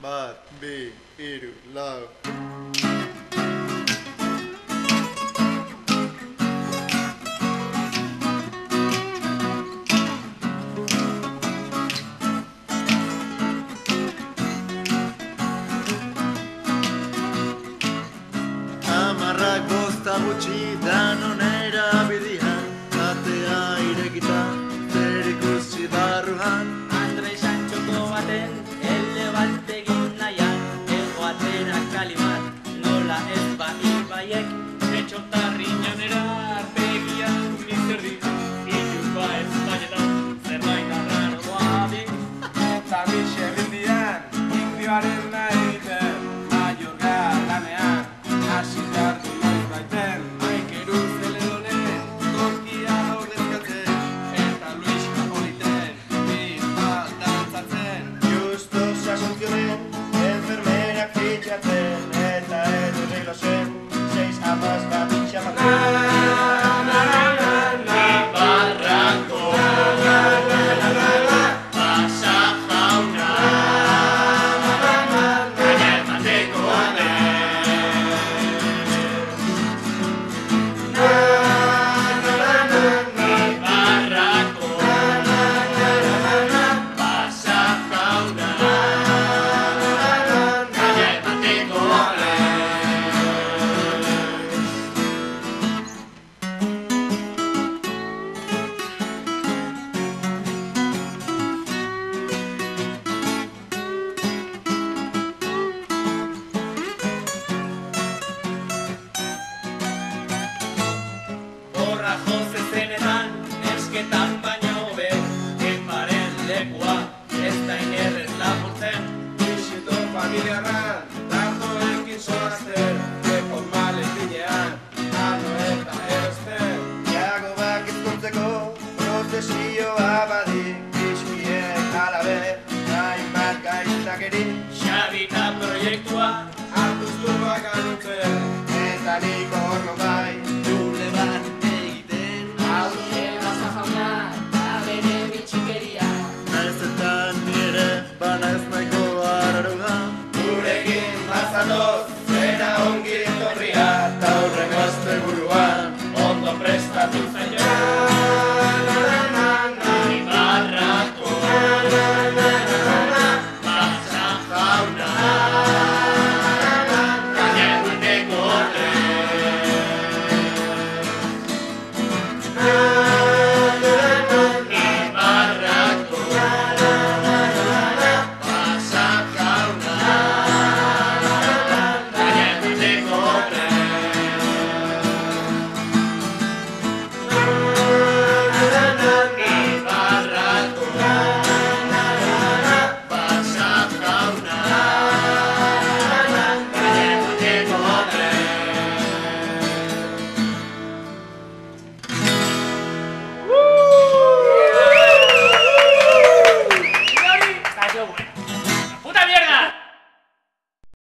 Bat, bi, hiru, lau. Amarrak bosta gutxi danonera bidian, atea irekita, zer ikusi barruan. Andre Santxoko baten, ele bat egin nahian, ego atera kalimat, nola ez ba ibaiek, etxotarri janera, arpegian mizerdi, ilupa ez baietan, zerbait arraro doabi. Eta bixerrindian, indioaren nahi egiten, maiorga lanean, hasi jardu noiz baiten. Maikeru Zeledonen, tokia ordezkatzen, eta Luis Napoliten, bizbal dantzatzen. Justos Asuncionen, enfermerak fitxatzen, eta edurri lozen, 6 amaz bat itxamaten. Horra jose zenetan, esketan baina hobe, eparen lekua, ez da inerrez lapurtzen. Bisito familiarran, tartoekin soazten, reformalen binean, ano eta erosten. Jago bak ezkontzeko, prozesioa badik, bizkiek alabe, hainbat gaiztakeri. Xabita proiektua, Hartuz lurrak anutzen, Eta nik hor non